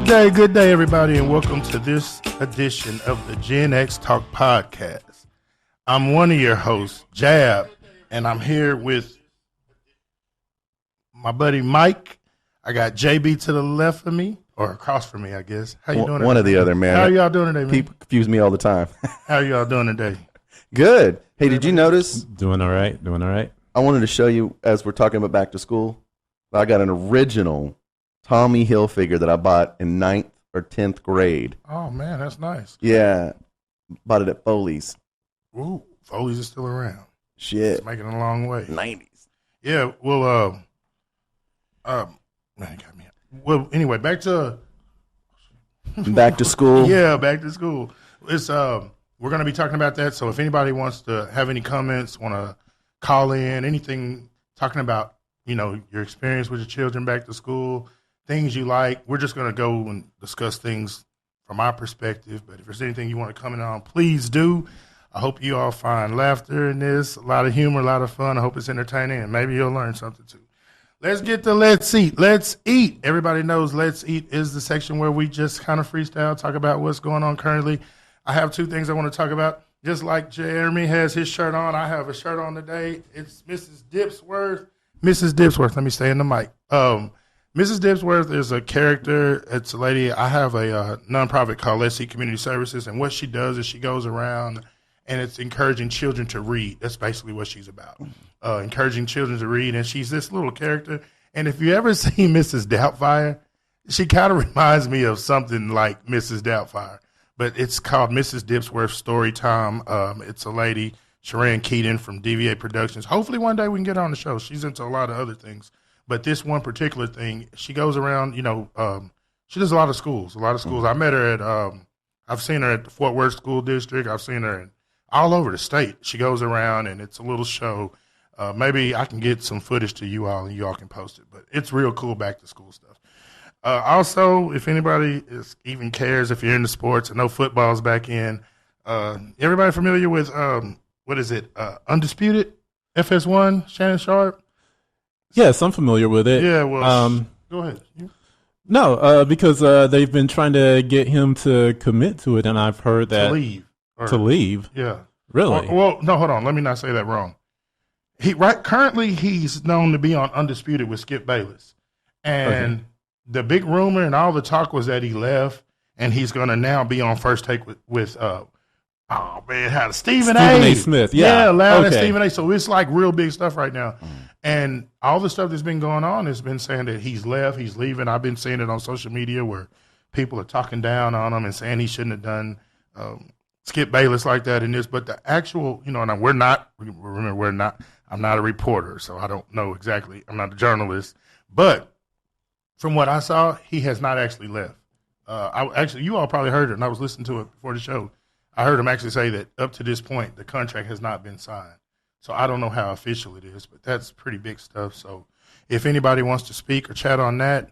Good day, everybody, and welcome to this edition of the Gen X Talk Podcast. I'm one of your hosts, Jab, and I'm here with my buddy Mike. I got JB to the left of me, or across from me, I guess. How you doing today? One or the other, man. How are y'all doing today, man? People confuse me all the time. How are y'all doing today? Good. Hey, did you notice? Doing all right. I wanted to show you, as we're talking about back to school, I got an original Tommy Hill figure that I bought in 9th or 10th grade. Oh, man, that's nice. Yeah. Bought it at Foley's. Ooh, Foley's is still around. Shit. It's making a long way. 90s. Yeah, well, man, got me. Well, anyway, back to school. Yeah, back to school. It's we're going to be talking about that. So if anybody wants to have any comments, want to call in, anything talking about, your experience with your children back to school, things you like, we're just going to go and discuss things from our perspective. But if there's anything you want to comment on, please do. I hope you all find laughter in this, a lot of humor, a lot of fun. I hope it's entertaining, and maybe you'll learn something too. Let's get to Let's Eat. Let's Eat. Everybody knows Let's Eat is the section where we just kind of freestyle, talk about what's going on currently. I have two things I want to talk about. Just like Jeremy has his shirt on, I have a shirt on today. It's Mrs. Dipsworth. Mrs. Dipsworth, let me stay in the mic. Mrs. Dipsworth is a character. It's a lady. I have a nonprofit called Let's Eat Community Services, and what she does is she goes around and it's encouraging children to read. That's basically what she's about, encouraging children to read. And she's this little character. And if you ever see Mrs. Doubtfire, she kind of reminds me of something like Mrs. Doubtfire. But it's called Mrs. Dipsworth Story Time. It's a lady, Sharon Keaton from DVA Productions. Hopefully one day we can get her on the show. She's into a lot of other things. But this one particular thing, she goes around, she does a lot of schools. I met her at, I've seen her at the Fort Worth School District. I've seen her all over the state. She goes around, and it's a little show. Maybe I can get some footage to you all, and you all can post it. But it's real cool back to school stuff. Also, if anybody even cares, if you're into sports, I know football's back in. Everybody familiar with, what is it, Undisputed? FS1, Shannon Sharpe? Yes, I'm familiar with it. Yeah, well, go ahead. No, because they've been trying to get him to commit to it, and I've heard that. To leave. Yeah. Really? Well, no, hold on. Let me not say that wrong. Currently, he's known to be on Undisputed with Skip Bayliss. And the big rumor and all the talk was that he left, and he's going to now be on First Take with Stephen A. Smith. Yeah, Loud and Stephen A. So it's like real big stuff right now. And all the stuff that's been going on has been saying that he's left, he's leaving. I've been seeing it on social media where people are talking down on him and saying he shouldn't have done Skip Bayliss like that in this. But the actual, and I'm not a reporter, so I don't know exactly. I'm not a journalist. But from what I saw, he has not actually left. You all probably heard it, and I was listening to it before the show. I heard him actually say that up to this point, the contract has not been signed. So I don't know how official it is, but that's pretty big stuff. So if anybody wants to speak or chat on that,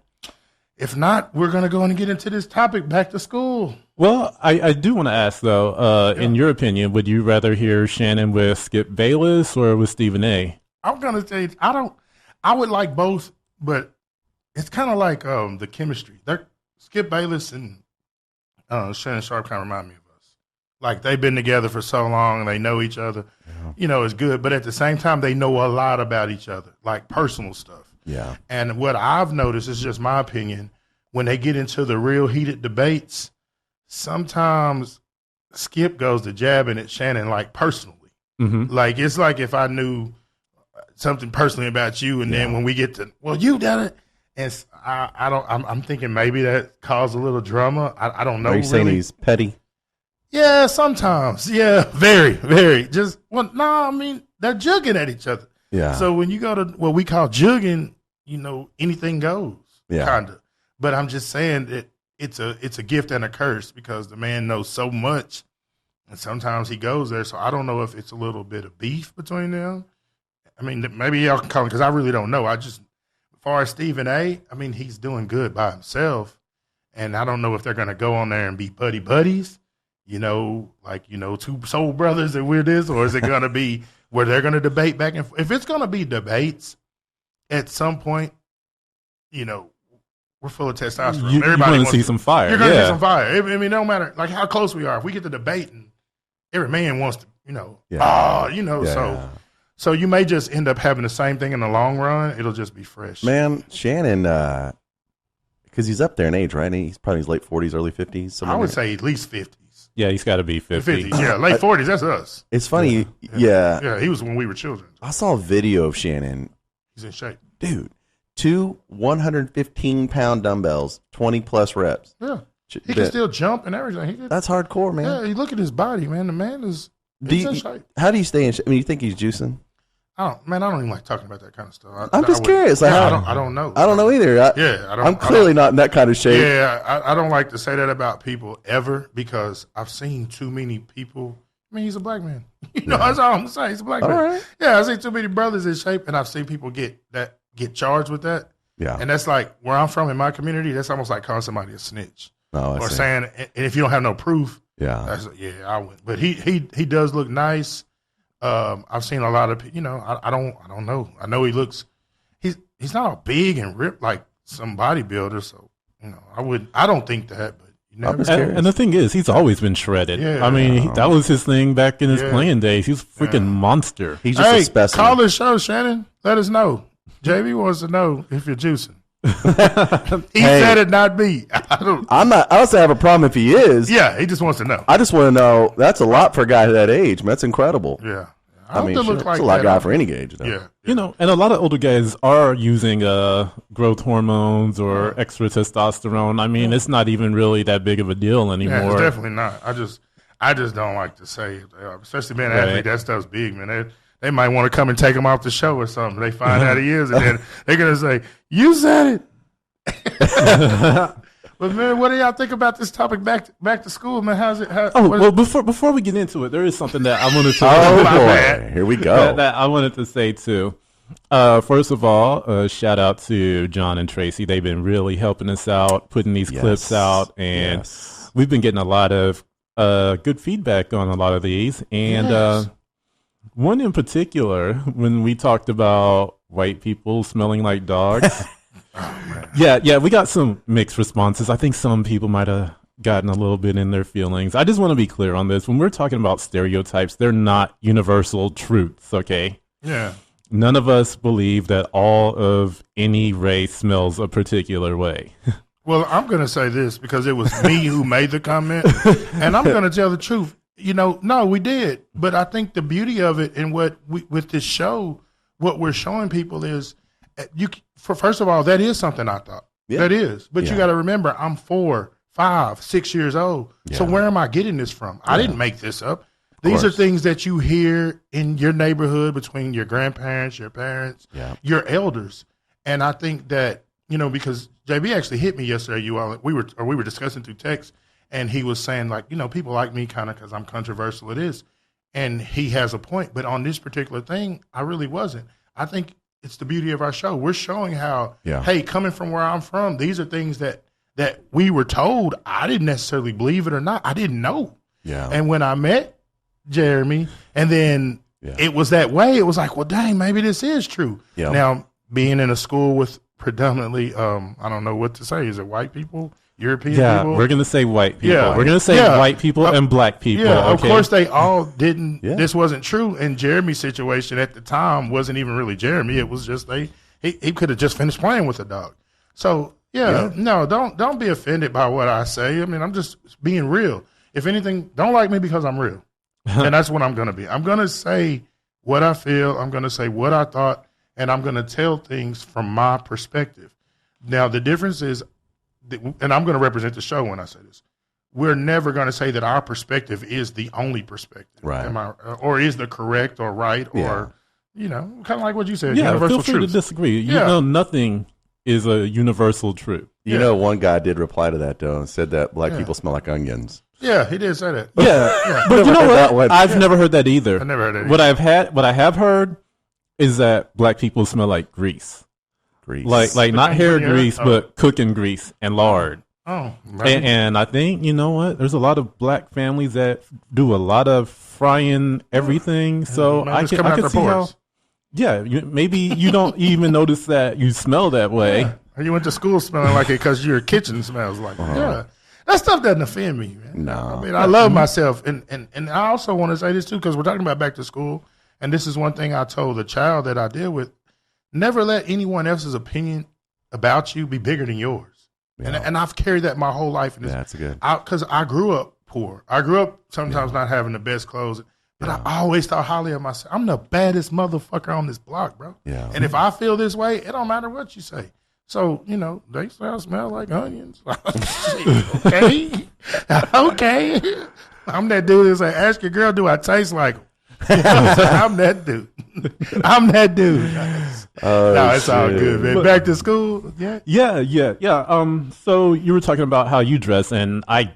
if not, we're going to go and get into this topic, back to school. Well, I do want to ask, though, in your opinion, would you rather hear Shannon with Skip Bayliss or with Stephen A? I'm going to say I would like both, but it's kind of like the chemistry. Skip Bayliss and Shannon Sharpe kind of remind me of us. Like they've been together for so long and they know each other. Yeah. It's good. But at the same time, they know a lot about each other, like personal stuff. Yeah. And what I've noticed is just my opinion. When they get into the real heated debates, sometimes Skip goes to jabbing at Shannon like personally. Mm-hmm. Like it's like if I knew something personally about you, and then when we get to, well, you done it. And I'm thinking maybe that caused a little drama. I don't know. Are you saying he's petty? Yeah, sometimes. Yeah, very, very. I mean, they're jugging at each other. Yeah. So when you go to what we call jugging, anything goes. Yeah. Kind of. But I'm just saying that it's a gift and a curse because the man knows so much, and sometimes he goes there. So I don't know if it's a little bit of beef between them. I mean, maybe y'all can call me because I really don't know. As far as Stephen A., I mean, he's doing good by himself, and I don't know if they're going to go on there and be buddies, two soul brothers and we're this, or is it going to be where they're going to debate back and forth? If it's going to be debates, at some point, we're full of testosterone. You're Everybody going to wants see some fire. You're going to yeah. see some fire. I mean, no matter like how close we are. If we get to debating, every man wants to, So you may just end up having the same thing in the long run. It'll just be fresh. Man, Shannon, because he's up there in age, right? He's probably in his late 40s, early 50s. I would say at least 50s. Yeah, he's got to be 50. 50s, yeah. Late 40s, that's us. It's funny. Yeah. Yeah, he was when we were children. I saw a video of Shannon. He's in shape. Dude, 2 115-pound dumbbells, 20-plus reps. Yeah. He can still jump and everything. That's hardcore, man. Yeah, you look at his body, man. The man is in shape. How do you stay in shape? I mean, you think he's juicing? I don't even like talking about that kind of stuff. I'm just curious. Like, I don't know. I don't know either. I'm clearly not in that kind of shape. Yeah, I don't like to say that about people ever because I've seen too many people. I mean, he's a black man. That's all I'm going to say. He's a black man. Right. Yeah, I've seen too many brothers in shape, and I've seen people get charged with that. Yeah. And that's like where I'm from in my community, that's almost like calling somebody a snitch. Or saying, and if you don't have no proof, I wouldn't. But he does look nice. I've seen a lot of, I don't know. I know he's not all big and ripped like some bodybuilder. So, I don't think that, but you never. And the thing is, he's always been shredded. Yeah. I mean, that was his thing back in his playing days. He's a freaking monster. He's just a specimen. Call this show, Shannon. Let us know. JB wants to know if you're juicing. He said it, not me. I don't say I have a problem if he is. Yeah, he just wants to know. I just want to know. That's a lot for a guy that age, man. That's incredible. Yeah. I mean, it's a lot of guy for any age. Though. Yeah. And a lot of older guys are using growth hormones or extra testosterone. I mean, it's not even really that big of a deal anymore. Yeah, it's definitely not. I just don't like to say it. Especially being an athlete, that stuff's big, man. They might want to come and take him off the show or something. They find out he is, and then they're going to say, you said it. But, man, what do y'all think about this topic back to school, man? How's it? Before we get into it, there is something that I wanted to boy. Here we go. That I wanted to say, too. First of all, shout out to Jon and Tracy. They've been really helping us out, putting these clips out, and we've been getting a lot of good feedback on a lot of these. And one in particular, when we talked about white people smelling like dogs. We got some mixed responses. I think some people might have gotten a little bit in their feelings. I just want to be clear on this. When we're talking about stereotypes, they're not universal truths, okay? Yeah. None of us believe that all of any race smells a particular way. Well, I'm going to say this because it was me who made the comment, and I'm going to tell the truth. No, we did. But I think the beauty of it and with this show, what we're showing people is, first of all, that is something I thought. Yeah. That is. But you got to remember, I'm 4, 5, 6 years old. Yeah. So where am I getting this from? I didn't make this up. These are things that you hear in your neighborhood between your grandparents, your parents, your elders. And I think that, because JB actually hit me yesterday, we were discussing through text, and he was saying, like, people like me kind of because I'm controversial. It is. And he has a point. But on this particular thing, I really wasn't. I think it's the beauty of our show. We're showing how, hey, coming from where I'm from, these are things that we were told. I didn't necessarily believe it or not. I didn't know. Yeah. And when I met Jeremy, and then it was that way, it was like, well, dang, maybe this is true. Yeah. Now, being in a school with predominantly, I don't know what to say. Is it white people? European people? Yeah, we're going to say white people. Yeah. We're going to say white people and black people. Yeah, of course they all didn't. This wasn't true. And Jeremy's situation at the time wasn't even really Jeremy. It was just he could have just finished playing with a dog. So, no, don't be offended by what I say. I mean, I'm just being real. If anything, don't like me because I'm real. And that's what I'm going to be. I'm going to say what I feel. I'm going to say what I thought. And I'm going to tell things from my perspective. Now, the difference is, and I'm going to represent the show when I say this, we're never going to say that our perspective is the only perspective. Right. Or is the correct or right or, kind of like what you said. Yeah, feel free to disagree. Nothing is a universal truth. One guy did reply to that, though, and said that black people smell like onions. Yeah, he did say that. Yeah. But you know what? I've never heard that either. I never heard that either. What I have heard is that black people smell like grease. Like not hair grease, but cooking grease and lard. Oh, and I think, you know what? There's a lot of black families that do a lot of frying everything. So I can see how. Yeah, maybe you don't even notice that you smell that way. Or you went to school smelling like it because your kitchen smells like it. Yeah. That stuff doesn't offend me, man. No. I mean, I love myself. And I also want to say this, too, because we're talking about back to school. And this is one thing I told the child that I deal with. Never let anyone else's opinion about you be bigger than yours. Yeah. And I've carried that my whole life. And that's good. Because I grew up poor. I grew up sometimes not having the best clothes. But I always thought highly of myself. I'm the baddest motherfucker on this block, bro. Yeah. And if I feel this way, it don't matter what you say. So, they smell like onions. Okay. Okay. I'm that dude that's like, ask your girl, do I taste like them? I'm that dude. I'm that dude. No, it's all good, man. But, back to school? Yeah. So you were talking about how you dress, and I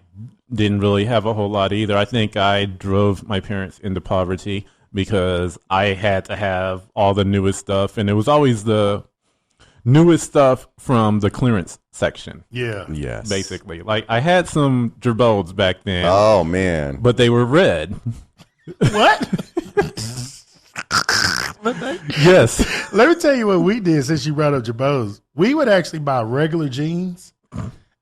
didn't really have a whole lot either. I think I drove my parents into poverty because I had to have all the newest stuff, and it was always the newest stuff from the clearance section. Yeah. Yes. Basically. Like, I had some Gerbodes back then. Oh, man. But they were red. What? Yes. Let me tell you what we did since you brought up Jabos. We would actually buy regular jeans,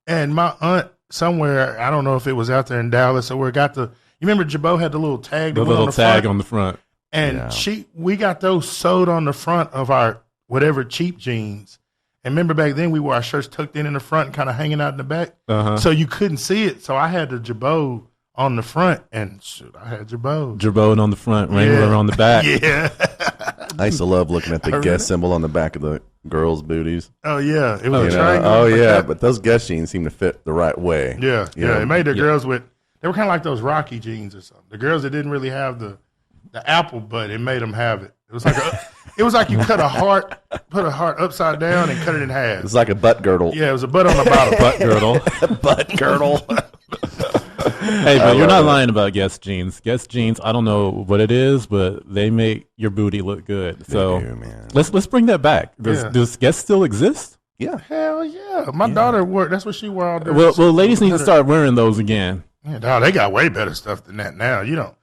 and my aunt somewhere, I don't know if it was out there in Dallas or where it got you remember Jabot had the little tag? The little tag on the front. And we got those sewed on the front of our whatever cheap jeans. And remember back then we wore our shirts tucked in the front and kind of hanging out in the back. So you couldn't see it. So I had the Jabot on the front, and I had Jabot. Jabot on the front, Wrangler on the back. Yeah. I used to love looking at the Guess symbol on the back of the girls' booties. Oh, yeah. It was a triangle. Oh, yeah. But those Guess jeans seem to fit the right way. Yeah. Yeah. It made the girls they were kind of like those Rocky jeans or something. The girls that didn't really have the apple butt, it made them have it. It was like you cut put a heart upside down and cut it in half. It was like a butt girdle. Yeah, it was a butt on the bottom. Butt girdle. Butt girdle. Hey, but you're not lying about Guess jeans. Guess jeans, I don't know what it is, but they make your booty look good. So man. Let's bring that back. Does Guess still exist? Yeah. Hell yeah. My daughter wore, that's what she wore all day. Well, ladies need to start wearing those again. Yeah, dog, they got way better stuff than that now. You don't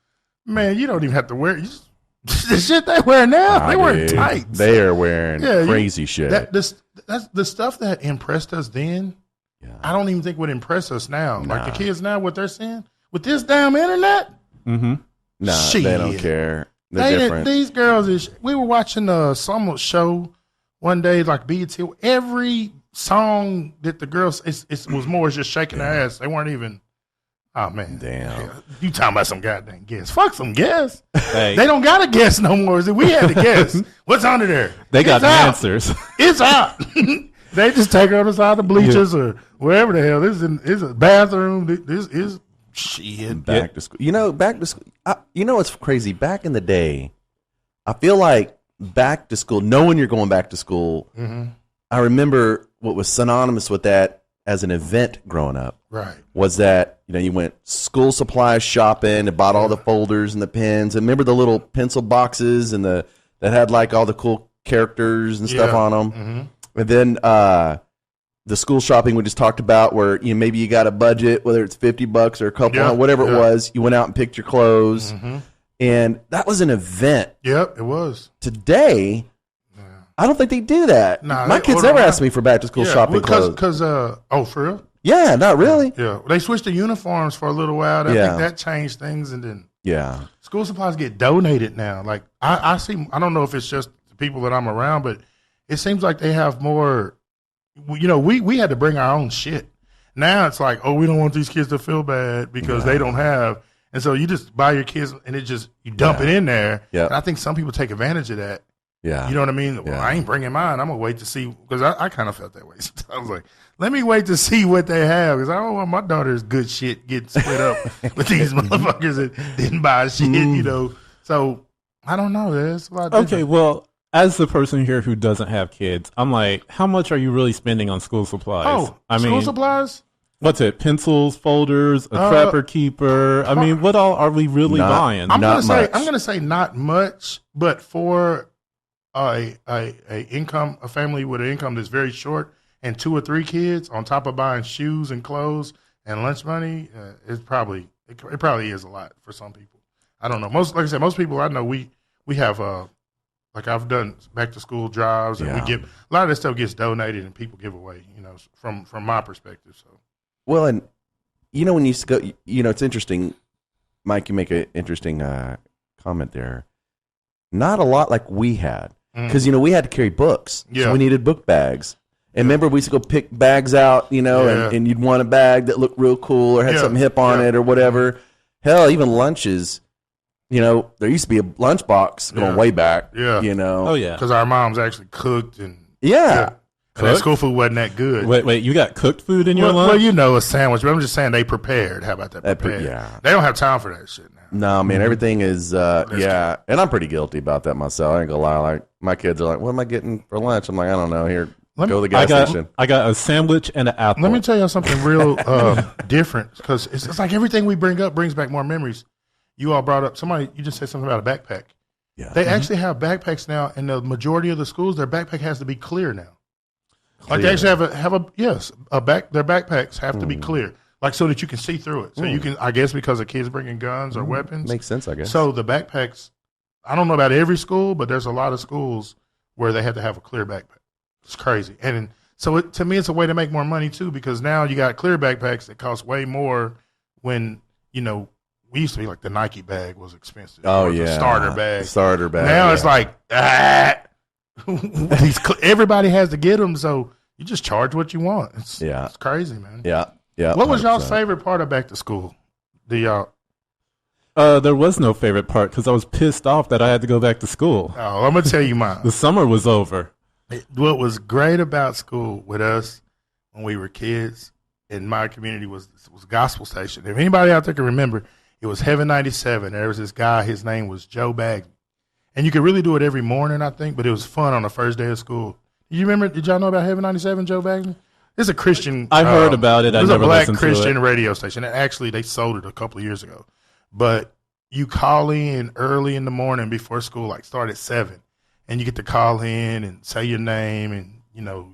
even have to wear the shit they wear now. They wear tights. They are wearing crazy shit. That's the stuff that impressed us then. Yeah. I don't even think would impress us now. Nah. Like the kids now, what they're seeing with this damn internet. Mm-hmm. Nah, they don't care. They're different. These girls we were watching some show one day, like BET. Every song that the girls, it was more just shaking their ass. They weren't even. Oh man, damn! You talking about some goddamn guess? Fuck some guess. Hey. They don't gotta guess no more. We had to guess. What's under there? They got the answers. It's out. They just take her on the side of the bleachers or wherever the hell. This is a bathroom. This is shit. Back to school. Back to school. What's crazy? Back in the day, I feel like back to school, knowing you're going back to school, I remember what was synonymous with that as an event growing up. Right. Was that, you went school supplies shopping and bought all the folders and the pens. And remember the little pencil boxes and that had like all the cool characters and stuff on them. Mm-hmm. And then the school shopping we just talked about, where maybe you got a budget, whether it's $50 or a couple, whatever it was. You went out and picked your clothes, and that was an event. Yep, it was. Today, I don't think they do that. Nah, my kids never asked me for back to school shopping clothes. Because for real? Yeah, not really. Yeah, they switched the uniforms for a little while. I think that changed things, and then school supplies get donated now. Like I see. I don't know if it's just the people that I'm around, but it seems like they have more. We had to bring our own shit. Now it's like, we don't want these kids to feel bad because they don't have, and so you just buy your kids and you dump it in there. Yeah, and I think some people take advantage of that. Yeah, you know what I mean. Well, I ain't bringing mine. I'm gonna wait to see, because I kind of felt that way. I was like, let me wait to see what they have, because I don't want my daughter's good shit getting split up with these motherfuckers that didn't buy shit. So I don't know. There's a lot different. Okay, well, as the person here who doesn't have kids, I'm like, how much are you really spending on school supplies? School supplies? What's it? Pencils, folders, a Trapper Keeper. I mean, what all are we really buying? I'm gonna say not much, but for a family with an income that's very short and 2 or 3 kids, on top of buying shoes and clothes and lunch money, it probably is a lot for some people. I don't know. Most people I know, we have Like I've done back to school drives, and we give a lot of this stuff gets donated and people give away. From my perspective. So, well, and when you go, it's interesting, Mike. You make an interesting comment there. Not a lot like we had, because we had to carry books, so we needed book bags. And remember, we used to go pick bags out, and you'd want a bag that looked real cool or had something hip on it or whatever. Hell, even lunches. There used to be a lunchbox going way back. Yeah. Oh, yeah. Because our moms actually cooked and. Yeah. And that school food wasn't that good. Wait, you got cooked food in your lunch? Well, a sandwich. But I'm just saying they prepared. How about that? Prepared. They don't have time for that shit now. No, man, everything is, And I'm pretty guilty about that myself. I ain't gonna lie. Like, my kids are like, what am I getting for lunch? I'm like, I don't know. Here, go to the gas station. I got a sandwich and an apple. Let me tell you something real different, because it's like everything we bring up brings back more memories. You all brought up, you just said something about a backpack. Yeah. They actually have backpacks now, and the majority of the schools, their backpack has to be clear now. Like they actually their backpacks have to be clear, like so that you can see through it. So you can, I guess, because of kids bringing guns or weapons. Makes sense, I guess. So the backpacks, I don't know about every school, but there's a lot of schools where they have to have a clear backpack. It's crazy. And so to me, it's a way to make more money too, because now you got clear backpacks that cost way more when, we used to be like the Nike bag was expensive. Oh, yeah. The starter bag. Now it's like, everybody has to get them, so you just charge what you want. It's crazy, man. Yeah. What was y'all's favorite part of back to school? There was no favorite part because I was pissed off that I had to go back to school. Oh, I'm gonna tell you mine. The summer was over. What was great about school with us when we were kids in my community was Gospel Station. If anybody out there can remember, it was Heaven 97. There was this guy. His name was Joe Bagby. And you could really do it every morning, I think, but it was fun on the first day of school. Did y'all know about Heaven 97, Joe Bagby? It's a Christian. I heard about it. It was a black Christian radio station. And actually, they sold it a couple of years ago. But you call in early in the morning before school, like start at 7. And you get to call in and say your name and,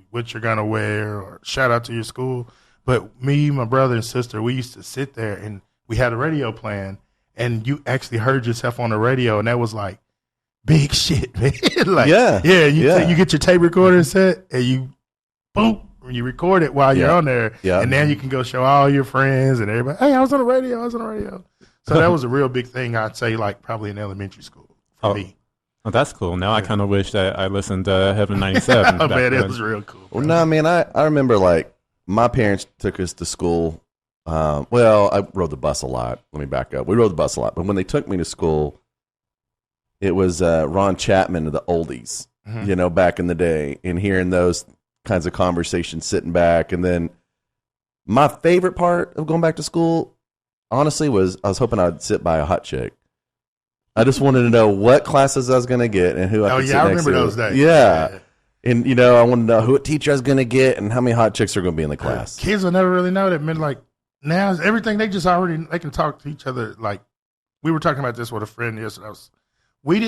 what you're going to wear or shout out to your school. But me, my brother, and sister, we used to sit there and we had a radio playing. And you actually heard yourself on the radio. And that was like, big shit, man. You get your tape recorder set and you record it while you're on there, and then you can go show all your friends and everybody, hey, I was on the radio. So that was a real big thing, I'd say, like probably in elementary school for me. Oh, that's cool. Now I kind of wish that I listened to Heaven 97. I bet it was real cool. Well, no, man, I remember like my parents took us to school. I rode the bus a lot. Let me back up. We rode the bus a lot, but when they took me to school, it was Ron Chapman of the oldies, back in the day, and hearing those kinds of conversations sitting back. And then my favorite part of going back to school, honestly, was I was hoping I'd sit by a hot chick. I just wanted to know what classes I was going to get and who I could sit next to. I remember those days. Yeah. And, I wanted to know who teacher I was going to get and how many hot chicks are going to be in the class. Kids will never really know that. Man, like, now everything, they can talk to each other. Like, we were talking about this with a friend yesterday. We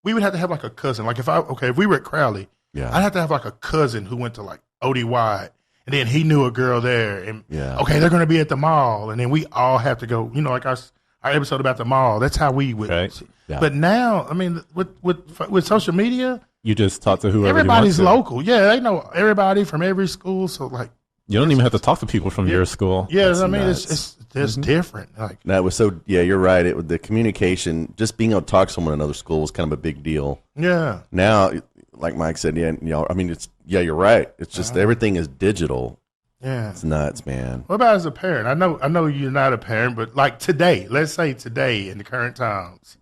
would have to have like a cousin. Like if we were at Crowley, I'd have to have like a cousin who went to like ODY, and then he knew a girl there, and okay, they're going to be at the mall, and then we all have to go. Like our episode about the mall. That's how we would. Right. Yeah. But now, I mean, with social media, you just talk to whoever. Everybody's local. Yeah, they know everybody from every school. So like, you don't even have to talk to people from your school. Yeah, I mean, it's different. Like that was so. Yeah, you're right. The communication, just being able to talk to someone in another school was kind of a big deal. Yeah. Now, like Mike said, I mean, you're right. It's just everything is digital. Yeah, it's nuts, man. What about as a parent? I know you're not a parent, but like today, let's say today in the current times,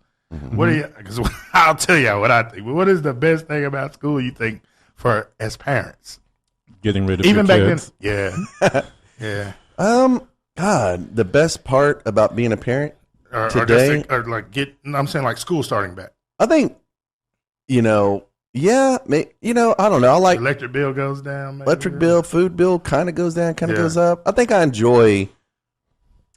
what do you? Because I'll tell you what I think. But what is the best thing about school you think for as parents? Getting rid of even your back kids. Then. Yeah, yeah. God, the best part about being a parent today, I'm saying like school starting back. I think, I don't know. I like electric bill goes down. Maybe. Electric bill, food bill kind of goes down, kind of goes up. I think I enjoy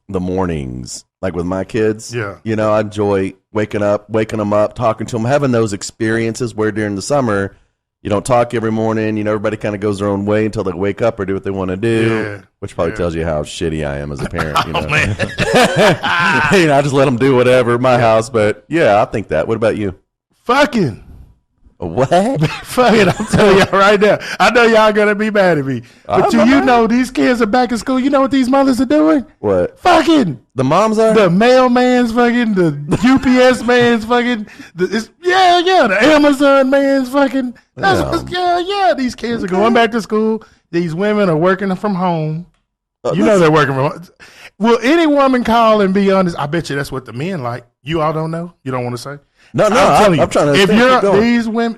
the mornings, like with my kids. Yeah, I enjoy waking them up, talking to them, having those experiences where during the summer you don't talk every morning. Everybody kind of goes their own way until they wake up or do what they want to do, which probably tells you how shitty I am as a parent. Oh, man. I just let them do whatever at my house. But, yeah, I think that. What about you? Fucking. What? Fuck it, I'm telling y'all right now. I know y'all gonna be mad at me, but you know these kids are back in school. You know what these mothers are doing? What? Fucking The moms are? the mailman's fucking, the UPS man's fucking, the Amazon man's fucking. These kids are going back to school. These women are working from home. You know they're working from home. Will any woman call and be honest? I bet you that's what the men like. You all don't know. You don't want to say. No, I'm trying to. If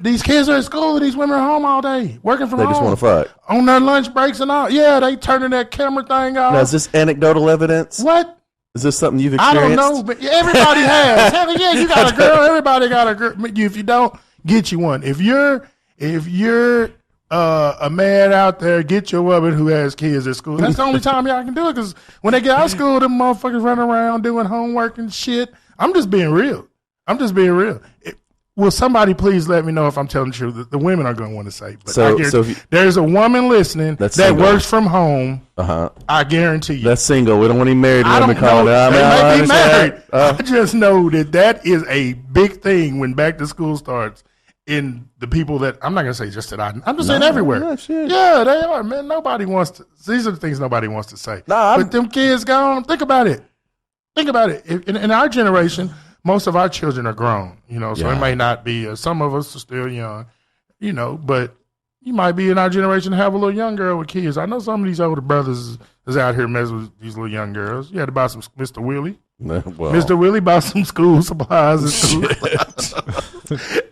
these kids are at school, and these women are home all day working from home. They just want to fuck on their lunch breaks and all. Yeah, they turning that camera thing off. Now, is this anecdotal evidence? What? Is this something you've experienced? I don't know, but everybody has. Hell yeah, you got a girl. Everybody got a girl. If you don't, get you one. If you're a man out there, get your woman who has kids at school. That's the only time y'all can do it, because when they get out of school, them motherfuckers running around doing homework and shit. I'm just being real. Will somebody please let me know if I'm telling the truth? The women are going to want to say. But there's a woman listening that works from home. I guarantee you. That's single. We don't want any married women calling out. They may be married. I just know that is a big thing when back to school starts. In the people that, I'm not going to say just that I'm just saying everywhere. Yeah, they are, man. Nobody wants to. These are the things nobody wants to say. But them kids gone. Think about it. In our generation, most of our children are grown, so it may not be, some of us are still young, but you might be in our generation have a little young girl with kids. I know some of these older brothers is out here messing with these little young girls. You had to buy some Mr. Willie. Well, Mr. Willie bought some school supplies and school.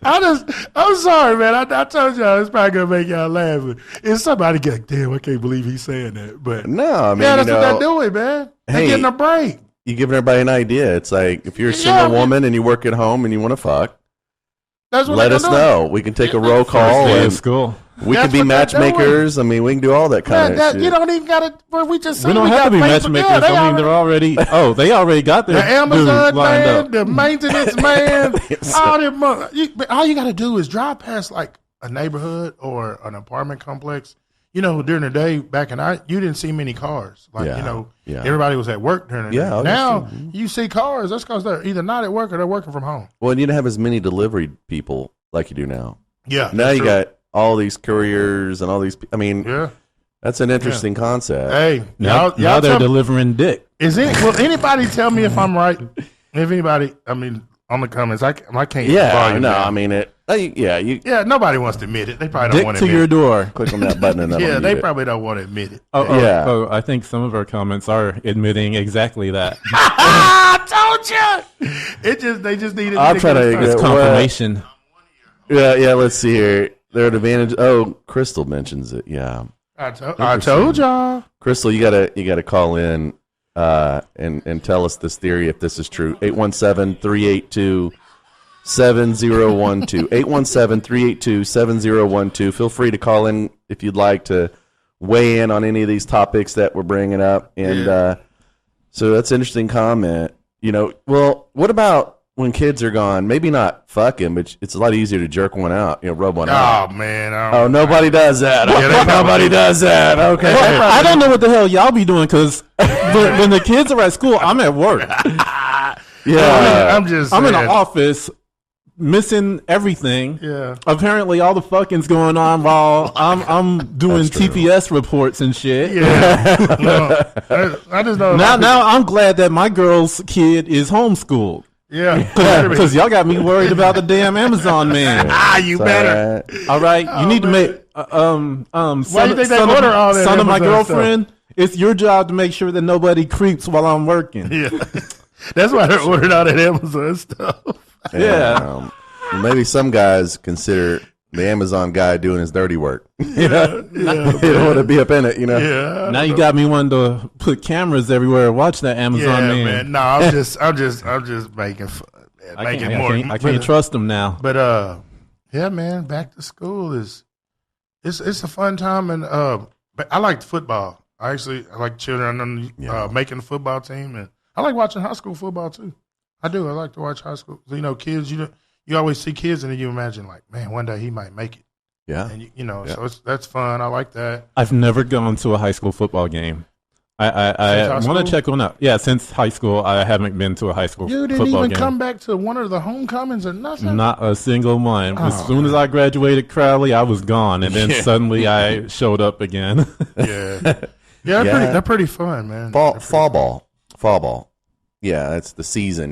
I'm sorry, man. I told y'all it's probably gonna make y'all laugh. If somebody get, damn, I can't believe he's saying that. But no, I mean, that's what they're doing, man. They're getting a break. You giving everybody an idea. It's like, if you're a single woman and you work at home and you want to fuck, let us know. We can take a roll call and school. We can be matchmakers. I mean, we can do all that kind of shit. You don't even got to. We just we don't have to be matchmakers. They're already. They already got their the Amazon man, up. The maintenance man. All you got to do is drive past like a neighborhood or an apartment complex. During the day back in you didn't see many cars. Everybody was at work during the day. Now you see cars. That's because they're either not at work or they're working from home. Well, and you don't have as many delivery people like you do now. Yeah. Now you got all these couriers and all these. I mean, that's an interesting concept. Hey, now they're delivering dick. Will anybody tell me if I'm right? If anybody, on the comments, I can't. Yeah, no, I mean it. Nobody wants to admit it. They probably don't want to admit it. Dick to your door. Click on that button and yeah, they probably don't want to admit it. I think some of our comments are admitting exactly that. I told you. They just needed. I'll try to get confirmation. Yeah. Let's see here. They're an advantage. Oh, Crystal mentions it. Yeah, I told y'all. Crystal, you gotta call in and tell us this theory if this is true. 817-382-7012. 817-382-7012. Feel free to call in if you'd like to weigh in on any of these topics that we're bringing up. And so that's an interesting comment. Well, what about when kids are gone? Maybe not fucking, but it's a lot easier to jerk one out, rub one out. Oh, man. Nobody does that. Nobody does that. Okay. Well, I don't know what the hell y'all be doing, because when the kids are at school, I'm at work. I'm in the office missing everything. Yeah. Apparently, all the fucking's going on while I'm doing TPS reports and shit. Yeah. I just know. Now I'm glad that my girl's kid is homeschooled. Yeah. Because y'all got me worried about the damn Amazon man. You better. All right. You need to make why do you think they order all that son of my Amazon girlfriend. Stuff? It's your job to make sure that nobody creeps while I'm working. Yeah. That's why they're ordering all that Amazon stuff. Yeah. Maybe some guys consider the Amazon guy doing his dirty work. They don't want to be up in it, Yeah. Now you got me wanting to put cameras everywhere and watch that Amazon man. No, I'm just making fun. Man. I can't trust them now. But man, back to school it's a fun time, and but I like football. I like children. I'm making the football team, and I like watching high school football too. I do. I like to watch high school. Kids. You always see kids, and then you imagine, like, man, one day he might make it. Yeah. And so that's fun. I like that. I've never gone to a high school football game. I want to check one out. Yeah, since high school, I haven't been to a high school You football didn't even game. come back to one of the homecomings or nothing? Not a single one. As soon as I graduated Crowley, I was gone, and then suddenly I showed up again. They're pretty fun, man. Fall ball. Yeah, that's the season.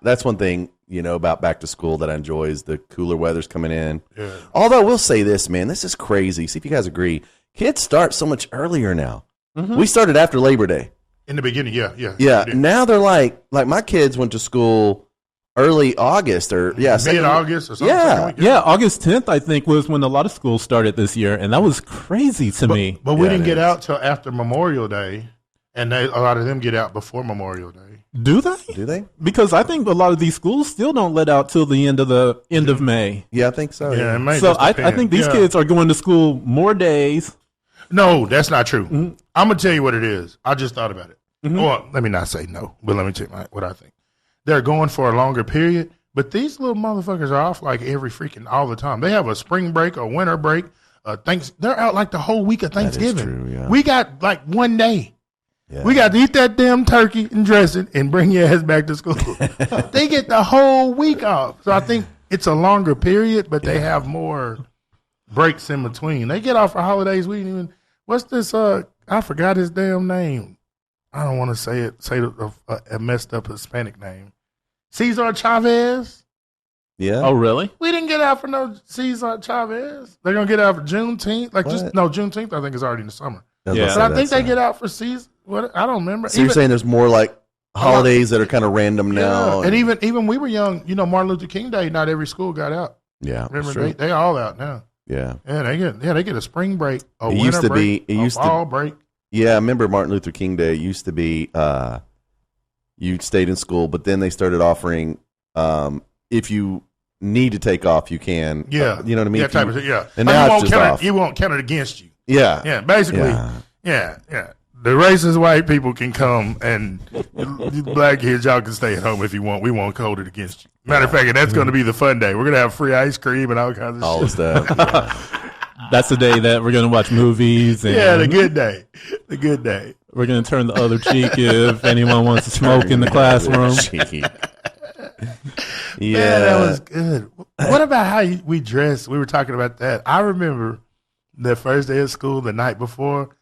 That's one thing about back to school that I enjoy is the cooler weather's coming in. Yeah. Although we'll say this, man, this is crazy. See if you guys agree. Kids start so much earlier now. Mm-hmm. We started after Labor Day. In the beginning, yeah. Now they're like my kids went to school early August or mid-August or something. August 10th I think was when a lot of schools started this year, and that was crazy to me. But we didn't get out till after Memorial Day, and a lot of them get out before Memorial Day. Do they? Because I think a lot of these schools still don't let out till the end of May. Yeah, I think so. Yeah, it may so just I think these kids are going to school more days. No, that's not true. Mm-hmm. I'm going to tell you what it is. I just thought about it. Mm-hmm. Well, let me not say no, but let me tell you what I think. They're going for a longer period, but these little motherfuckers are off like all the time. They have a spring break, a winter break, they're out like the whole week of Thanksgiving. That is true, yeah. We got like one day. Yeah. We got to eat that damn turkey and dress it and bring your ass back to school. They get the whole week off. So I think it's a longer period, but they have more breaks in between. They get off for holidays. We didn't even. What's this? I forgot his damn name. I don't want to say a messed up Hispanic name. Cesar Chavez. Yeah. Oh, really? We didn't get out for no Cesar Chavez. They're gonna get out for Juneteenth. Juneteenth. I think is already in the summer. Yeah. But I think they get out for Cesar. What? I don't remember. So you're saying there's more like holidays that are kind of random now, and even we were young. Martin Luther King Day. Not every school got out. Yeah. Remember they all out now. Yeah. Yeah, they get a spring break, a it winter used to break, be, a fall break. Yeah, I remember Martin Luther King Day. It used to be you stayed in school, but then they started offering if you need to take off, you can. Yeah. You know what I mean? Yeah. And now it's just off. You won't count it against you. Yeah. Yeah, basically. Yeah. The racist white people can come, and black kids, y'all can stay at home if you want. We won't hold it against you. Matter of fact, that's going to be the fun day. We're going to have free ice cream and all kinds of all shit. Stuff. Yeah. That's the day that we're going to watch movies. And the good day. The good day. We're going to turn the other cheek if anyone wants to smoke in the classroom. Yeah, man, that was good. What about how we dressed? We were talking about that. I remember the first day of school, the night before,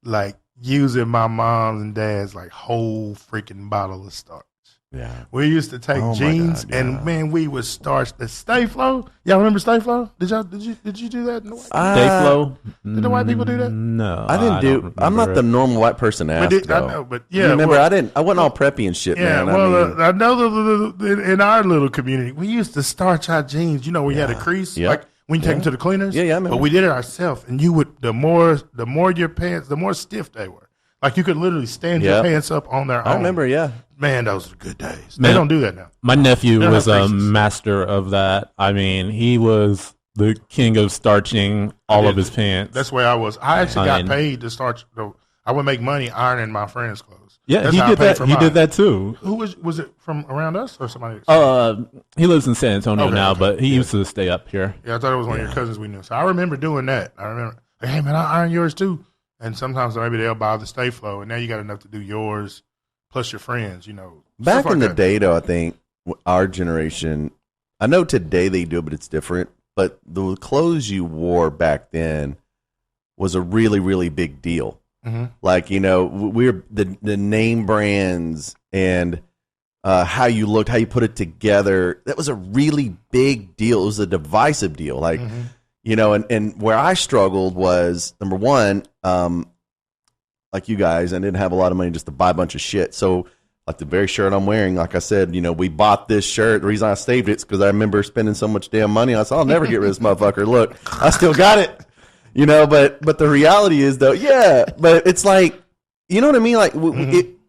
like using my mom's and dad's like whole freaking bottle of starch. Yeah, we used to take jeans and man, we would starch the Stay Flow. Y'all remember Stay Flow? Did you do that? Stay Flow? Did the white people do that? No, I didn't I'm not the normal white person asked. I know, but yeah. Remember, I wasn't all preppy and shit, man. Well, I know in our little community, we used to starch our jeans. We had a crease, like when you take them to the cleaners. Yeah, I remember. But we did it ourselves, and you would the more your pants, the more stiff they were. Like you could literally stand your pants up on their own. I remember, yeah. Man, those are good days. Man, they don't do that now. My nephew was a master of that. I mean, he was the king of starching all of his pants. That's where I was. I actually got paid to starch. I would make money ironing my friends' clothes. Yeah, that's he did that. He did that too. Who was it from around us or somebody else? He lives in San Antonio now, but he used to stay up here. Yeah, I thought it was one of your cousins we knew. So I remember doing that. I remember, hey man, I iron yours too. And sometimes maybe they'll buy the Stay Flow, and now you got enough to do yours plus your friends. Back in the day, though, I think our generation. I know today they do, but it's different. But the clothes you wore back then was a really, really big deal. Mm-hmm. Like we're the name brands and how you looked, how you put it together. That was a really big deal. It was a divisive deal. Like. Mm-hmm. And where I struggled was, number one, like you guys, I didn't have a lot of money just to buy a bunch of shit. So, like the very shirt I'm wearing, like I said, we bought this shirt. The reason I saved it is because I remember spending so much damn money. I said, I'll never get rid of this motherfucker. Look, I still got it. But the reality is, though, but it's like, you know what I mean? Like,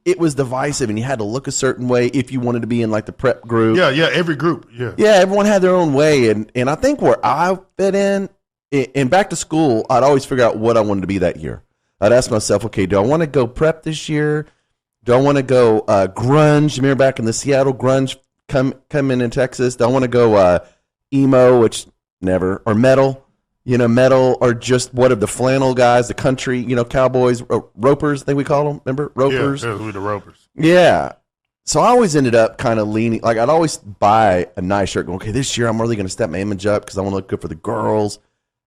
it was divisive, and you had to look a certain way if you wanted to be in like the prep group. Yeah, every group. Yeah, everyone had their own way, and I think where I fit in back to school, I'd always figure out what I wanted to be that year. I'd ask myself, okay, do I want to go prep this year? Do I want to go grunge? Remember back in the Seattle grunge come in Texas? Do I want to go emo, which never, or metal? metal, or just what of the flannel guys, the country, cowboys, ropers, I think we call them. Remember? Ropers? Yeah, we the ropers. Yeah. So I always ended up kind of leaning, like I'd always buy a nice shirt going, okay, this year I'm really going to step my image up because I want to look good for the girls.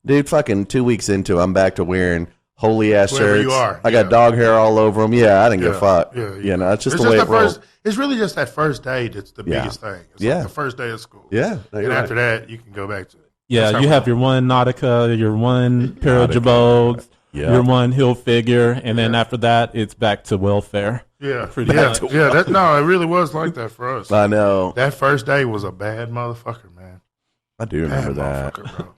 Dude, fucking 2 weeks into it, I'm back to wearing holy ass Wherever shirts. you are. I got dog hair all over them. Yeah, I didn't give a fuck. Yeah. It's just the way it rolls. It's really just that first day that's the biggest thing. It's like the first day of school. Yeah. And after that, you can go back to it. Yeah, you have your one Nautica, your one pair of Jabogs, your one Hill figure, and then after that, it's back to welfare. Yeah, Pretty much. No, it really was like that for us. I know. That first day was a bad motherfucker, man. I do remember that. Bro.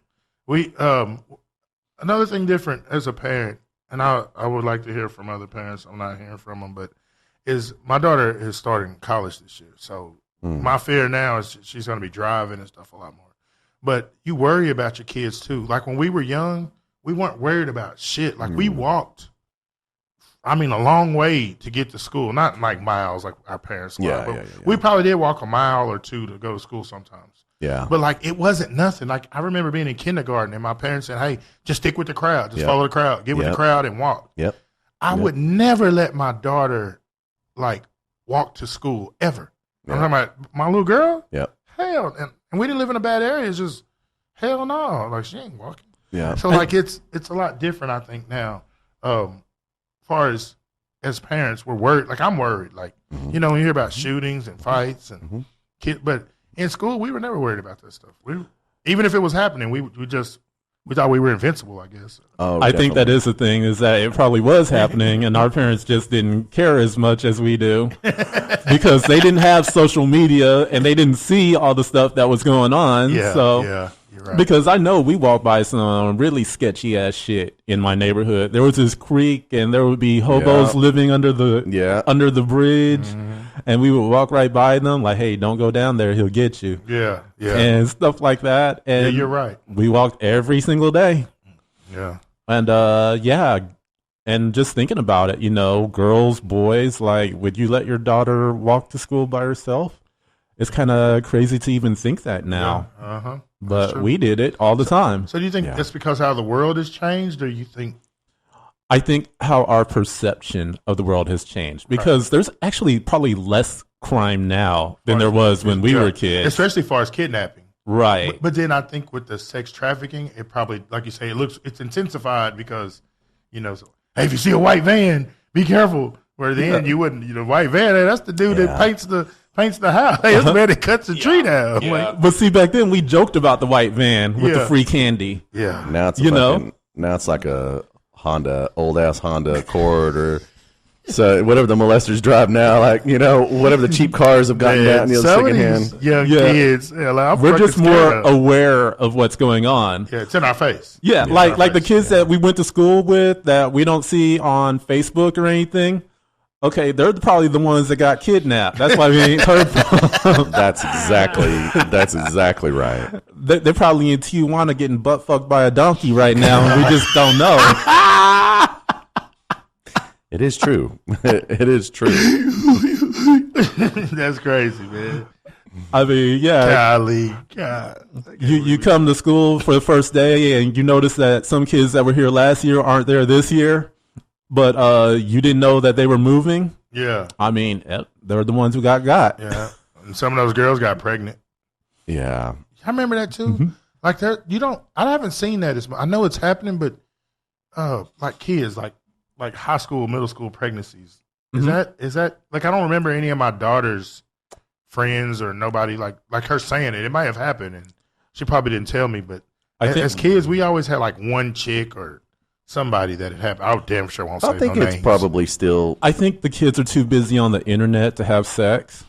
We another thing different as a parent, and I would like to hear from other parents. I'm not hearing from them, but is my daughter is starting college this year, so my fear now is she's going to be driving and stuff a lot more. But you worry about your kids too. Like when we were young, we weren't worried about shit. Like we walked, a long way to get to school. Not like miles like our parents. We probably did walk a mile or two to go to school sometimes. Yeah. But like it wasn't nothing. Like I remember being in kindergarten and my parents said, "Hey, just stick with the crowd. Just follow the crowd. Get with the crowd and walk." Yep. I would never let my daughter like walk to school ever. I'm talking about my little girl. Yep. Hell, and we didn't live in a bad area. It's just hell no. Like she ain't walking. Yeah. So like it's a lot different, I think now. As far as parents, we're worried. Like I'm worried. Like when you hear about shootings and fights and kids, but in school we were never worried about that stuff. Even if it was happening, we thought we were invincible, I guess. Oh, I think that is the thing, is that it probably was happening and our parents just didn't care as much as we do because they didn't have social media and they didn't see all the stuff that was going on. Yeah, you're right. Because I know we walked by some really sketchy ass shit in my neighborhood. There was this creek and there would be hobos living under the bridge. And we would walk right by them like, hey, don't go down there. He'll get you. Yeah. And stuff like that. And you're right. We walked every single day. Yeah. And, and just thinking about it, girls, boys, like, would you let your daughter walk to school by herself? It's kind of crazy to even think that now. Yeah. But we did it all the time. So do you think that's because how the world has changed, or you think? I think how our perception of the world has changed, because there's actually probably less crime now than there was when we were kids. Especially as far as kidnapping. Right. But then I think with the sex trafficking, it probably, like you say, it's intensified because, hey, if you see a white van, be careful. Where then you wouldn't, white van, that's the dude that paints the house. Hey, that's the man that cuts the tree down. Yeah. Like, but see, back then we joked about the white van with the free candy. Yeah. Now it's now it's like a old ass Honda Accord, or so whatever the molesters drive now, like whatever the cheap cars have gotten down, secondhand. Young kids, we're just more aware of what's going on. Yeah, it's in our face. Yeah, like the kids that we went to school with that we don't see on Facebook or anything. Okay, they're probably the ones that got kidnapped. That's why we ain't heard from them. That's exactly right. They're probably in Tijuana getting butt fucked by a donkey right now, and we just don't know. It is true. It is true. That's crazy, man. I mean, yeah. Golly, God. You come to school for the first day, and you notice that some kids that were here last year aren't there this year. But you didn't know that they were moving? Yeah. I mean, they're the ones who got. Yeah. And some of those girls got pregnant. Yeah. I remember that too. Mm-hmm. Like I haven't seen that as much. I know it's happening, but like kids, like high school, middle school pregnancies. Is that like, I don't remember any of my daughter's friends or nobody like her saying it. It might have happened and she probably didn't tell me, but as kids, we always had like one chick or somebody that had happened. I damn sure won't say no names. I think it's probably still. I think the kids are too busy on the internet to have sex.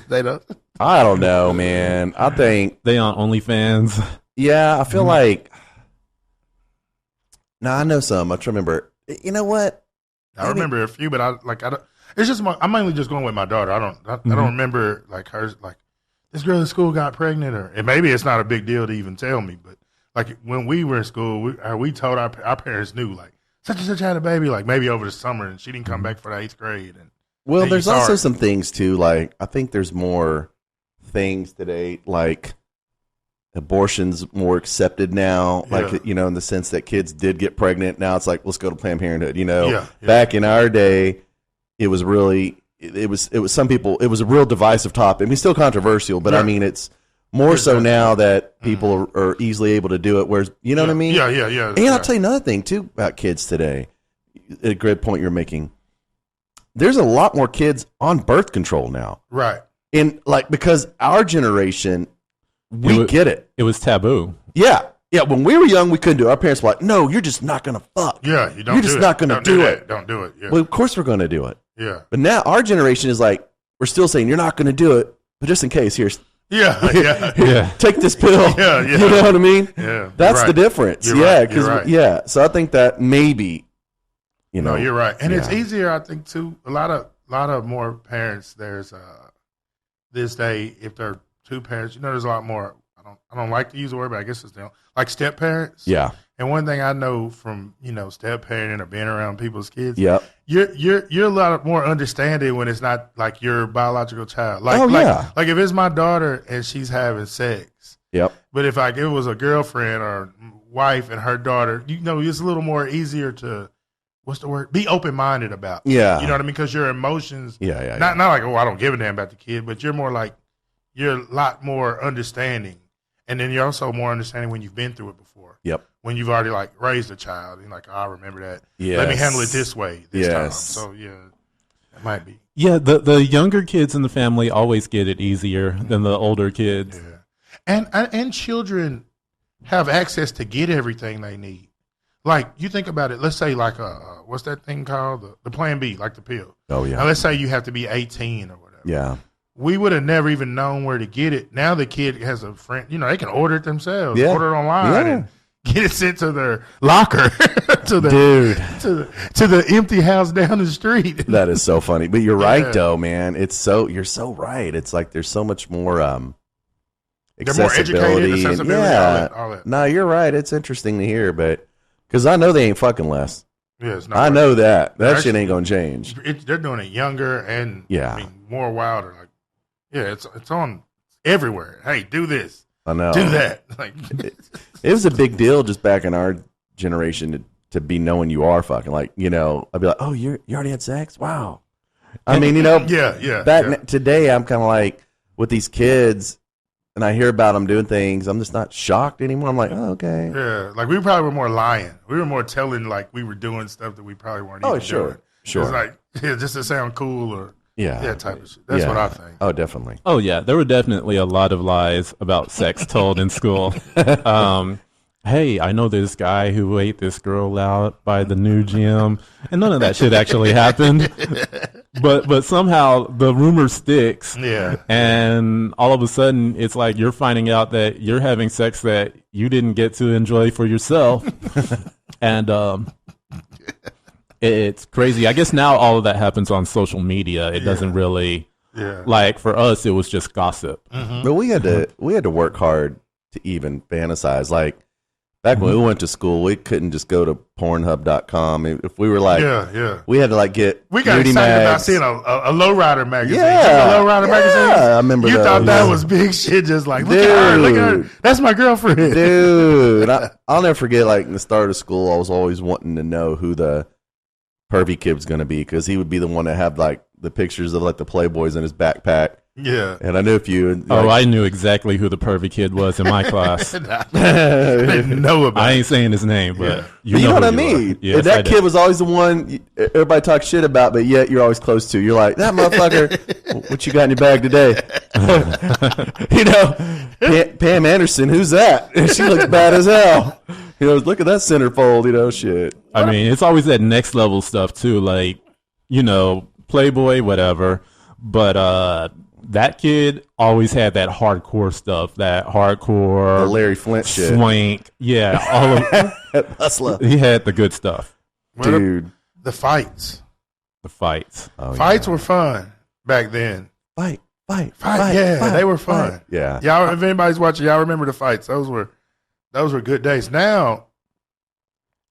They don't. I don't know, man. I think they on OnlyFans. Yeah, I feel like. No, I know some. I remember. You know what? I remember a few, but I don't. It's just I'm mainly just going with my daughter. I don't remember like hers. Like this girl in school got pregnant, and maybe it's not a big deal to even tell me, but. Like when we were in school, we told our parents knew like such and such had a baby like maybe over the summer, and she didn't come back for the 8th grade. And well, there's also some things too. Like I think there's more things today. Like abortion's more accepted now, like, you know, in the sense that kids did get pregnant. Now it's like, let's go to Planned Parenthood, you know. Back in our day, it was really, it was some people, it was a real divisive topic. I mean, still controversial, but I mean, it's more so now that people are easily able to do it, whereas, you know what I mean? Yeah. And I'll tell you another thing, too, about kids today, a great point you're making. There's a lot more kids on birth control now. Right. And, like, because our generation, we get it. It was taboo. Yeah. Yeah, when we were young, we couldn't do it. Our parents were like, no, you're just not going to fuck. Yeah, you don't You're just not going to do it. Don't do it. Yeah. Well, of course we're going to do it. Yeah. But now our generation is like, we're still saying you're not going to do it, but just in case, here's take this pill. Yeah. You know what I mean? Yeah. That's the difference. Right. So I think that maybe, you know. No, you're right. And it's easier, I think, too. A lot of more parents, there's this day, if they're two parents, you know, there's a lot more. I don't like to use the word, but I guess it's like step parents. Yeah. And one thing I know from, you know, step parenting or being around people's kids, yep. you're a lot more understanding when it's not like your biological child. Like, like if it's my daughter and she's having sex. Yep. But if it was a girlfriend or wife and her daughter, you know, it's a little more easier to, what's the word? Be open-minded about. Yeah. You know what I mean? Because your emotions, not like, oh, I don't give a damn about the kid, but you're more like, you're a lot more understanding. And then you're also more understanding when you've been through it before. Yep. When you've already like raised a child, and like, oh, I remember that. Yes. Let me handle it this way this time. So it might be. Yeah, the younger kids in the family always get it easier than the older kids. Yeah. And children have access to get everything they need. Like, you think about it, let's say like what's that thing called? The Plan B, like the pill. Oh yeah. Now let's say you have to be 18 or whatever. Yeah. We would have never even known where to get it. Now the kid has a friend, you know, they can order it themselves, order it online and get it sent to their locker, to the empty house down the street. That is so funny. But you're right though, man. You're so right. It's like there's so much more accessibility. They're more educated, accessibility, all that. No, you're right. It's interesting to hear, but because I know they ain't fucking less. Yeah, it's not I know that. That shit ain't gonna change. They're doing it younger and I mean, more wilder. Like, it's on everywhere. Hey, do this. I know. Do that. Like, it was a big deal just back in our generation to be knowing you are fucking. Like, you know, I'd be like, oh, you already had sex? Wow. I mean, you know, today I'm kind of like with these kids, and I hear about them doing things. I'm just not shocked anymore. I'm like, oh, okay. Yeah, like we probably were more lying. We were more telling like we were doing stuff that we probably weren't even doing. Sure. It's like just to sound cool or that type of shit. That's what I think. Oh, definitely. Oh yeah, there were definitely a lot of lies about sex told in school. Hey, I know this guy who ate this girl out by the new gym, and none of that shit actually happened. But somehow the rumor sticks. Yeah. And all of a sudden, it's like you're finding out that you're having sex that you didn't get to enjoy for yourself. And it's crazy. I guess now all of that happens on social media. It doesn't really, like for us, it was just gossip. Mm-hmm. But we had to work hard to even fantasize. Like, back when we went to school, we couldn't just go to Pornhub.com. If we were like, we had to like get. We got excited about seeing a lowrider magazine. Yeah, lowrider magazine. I remember. You thought that was big shit. Just like, look at her. That's my girlfriend, dude. I'll never forget. Like in the start of school, I was always wanting to know who the pervy kid was going to be because he would be the one that had like the pictures of like the Playboys in his backpack. Yeah. And I knew if you... I knew exactly who the pervy kid was in my class. I didn't know about I ain't saying his name, but you know what I mean? Yes, that kid was always the one everybody talks shit about, but yet you're always close to. You're like, that motherfucker, what you got in your bag today? You know, Pam Anderson, who's that? She looks bad as hell. You know, look at that centerfold, you know, shit. I mean, it's always that next level stuff, too. Like, you know, Playboy, whatever. But that kid always had that hardcore stuff, that hardcore the Larry Flint shit, swank, all of hustler. He had the good stuff, dude. The fights, fights were fun back then. Fight, they were fun. Fight. Yeah, y'all. If anybody's watching, y'all remember the fights. Those were good days. Now,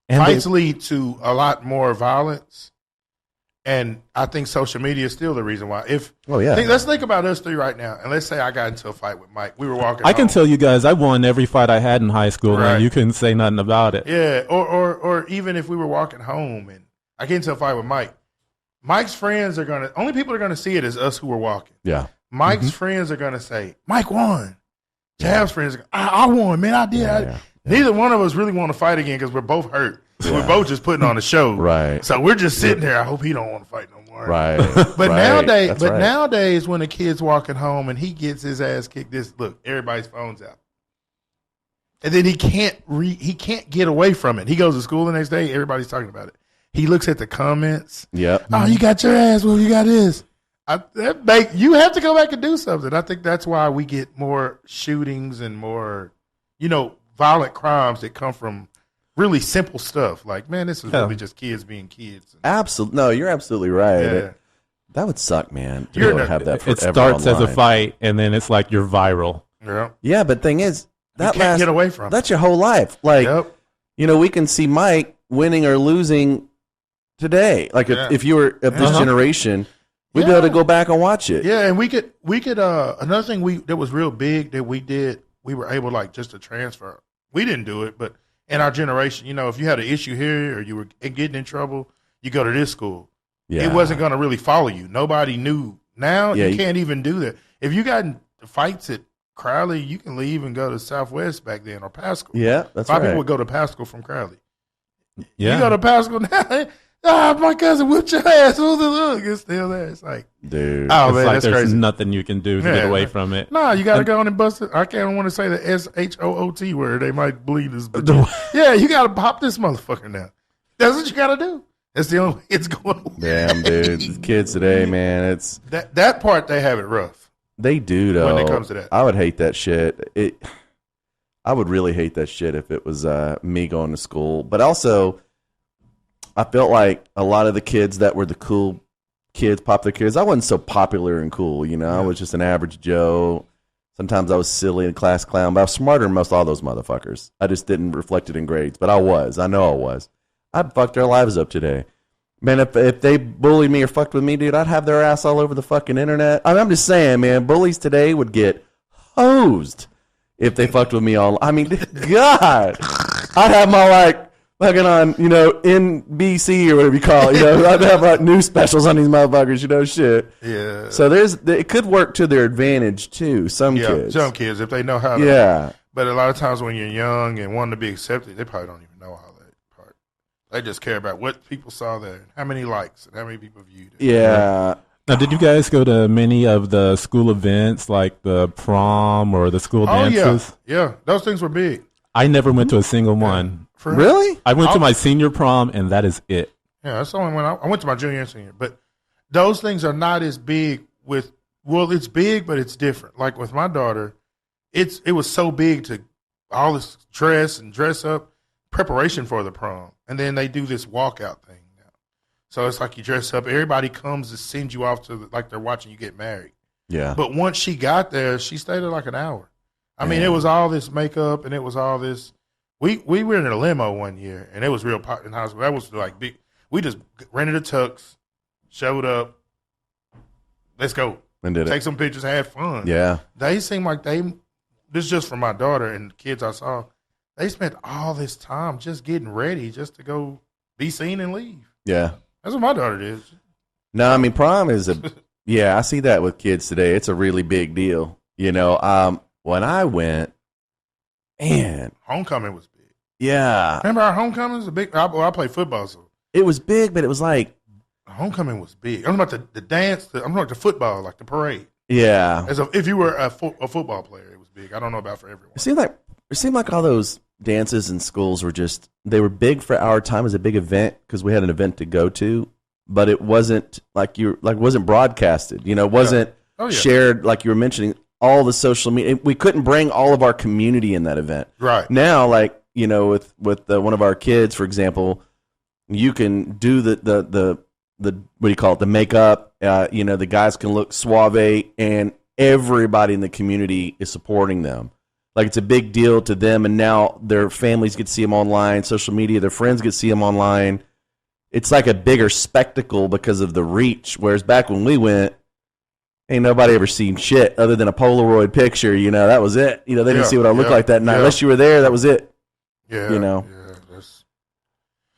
fights lead to a lot more violence. And I think social media is still the reason why. Let's think about us three right now, and let's say I got into a fight with Mike. We were walking. I can tell you guys, I won every fight I had in high school, and you couldn't say nothing about it. Yeah, or even if we were walking home and I get into a fight with Mike, Mike's friends are only people that are gonna see it is us who were walking. Yeah. Mike's friends are gonna say, Mike won. Jav's friends, I won, man. I did. Yeah. Neither one of us really want to fight again because we're both hurt. So we're both just putting on a show. Right. So we're just sitting there. I hope he don't want to fight no more. Right. But right. nowadays when a kid's walking home and he gets his ass kicked, look, everybody's phone's out. And then he can't get away from it. He goes to school the next day, everybody's talking about it. He looks at the comments. Yep. Oh, you got your ass. Well, you got this. You have to go back and do something. I think that's why we get more shootings and more, violent crimes that come from really simple stuff. Like, man, this is really just kids being kids. Absolutely. No, you're absolutely right. Yeah. That would suck, man. To be able to have that forever It starts online. as a fight, and then it's like you're viral. Yeah. Yeah, but thing is, you can't get away from it. That's your whole life. Like, we can see Mike winning or losing today. Like, if you were of this generation, we'd be able to go back and watch it. Yeah, and we could another thing that was real big that we did, we were able just to transfer. We didn't do it, but in our generation, if you had an issue here or you were getting in trouble, you go to this school. Yeah. It wasn't going to really follow you. Nobody knew. Now you can't even do that. If you got in fights at Crowley, you can leave and go to Southwest back then or Pascal. Yeah, that's right. A lot of people would go to Pascal from Crowley. Yeah. You go to Pascal now. My cousin whipped your ass. Look, it's still there. It's like, dude. Oh, it's man, like that's there's crazy. nothing you can do to get away from it. No, you got to go on and bust it. I can't want to say the SHOOT word. They might believe this. But you got to pop this motherfucker now. That's what you got to do. That's the only way it's going away. Damn, dude. The kids today, man, it's that part they have it rough. They do, though. When it comes to that. I would hate that shit. I would really hate that shit if it was me going to school. But also, I felt like a lot of the kids that were the cool kids, popular kids, I wasn't so popular and cool, I was just an average Joe. Sometimes I was silly and class clown, but I was smarter than most all those motherfuckers. I just didn't reflect it in grades, but I was. I know I was. I'd fuck their lives up today. Man, if they bullied me or fucked with me, dude, I'd have their ass all over the fucking internet. I'm just saying, man, bullies today would get hosed if they fucked with me all. I mean, God, I'd have my fucking on, NBC or whatever you call it. I'd have news specials on these motherfuckers, shit. Yeah. So it could work to their advantage too. Some kids, if they know how to. Yeah. But a lot of times when you're young and wanting to be accepted, they probably don't even know how that part. They just care about what people saw there, how many likes, and how many people viewed it. Yeah. Now, did you guys go to many of the school events, like the prom or the school dances? Yeah. Those things were big. I never went to a single one. Really? I went to my senior prom, and that is it. Yeah, that's the only one. I went to my junior and senior. But those things are not as big it's big, but it's different. Like with my daughter, it was so big to all this dress up, preparation for the prom. And then they do this walkout thing now. So it's like you dress up. Everybody comes to send you off to like they're watching you get married. Yeah. But once she got there, she stayed there like an hour. I mean, it was all this makeup and it was all this. We were in a limo one year, and it was real popular in high school. That was like big. We just rented a tux, showed up, let's go. And did Take some pictures, had fun. Yeah. They seem like this is just for my daughter and the kids I saw, they spent all this time just getting ready just to go be seen and leave. Yeah. That's what my daughter did. No, I mean, prom is I see that with kids today. It's a really big deal. When I went, man. Homecoming was big. Yeah. Remember our homecoming was big? I played football, so. It was big, but it was like. Homecoming was big. I'm about the dance. I'm like the football, like the parade. Yeah. If you were a football player, it was big. I don't know about for everyone. It seemed like all those dances in schools they were big for our time as a big event because we had an event to go to, but it wasn't wasn't broadcasted. It wasn't shared like you were mentioning. All the social media, we couldn't bring all of our community in that event. Right now, with one of our kids, for example, you can do the what do you call it? The makeup. The guys can look suave, and everybody in the community is supporting them. Like it's a big deal to them, and now their families get to see them online, social media, their friends get to see them online. it's like a bigger spectacle because of the reach. Whereas back when we went, ain't nobody ever seen shit other than a Polaroid picture. You know, that was it. You know, they didn't see what I looked like that night. Unless you were there, that was it. Yeah. You know.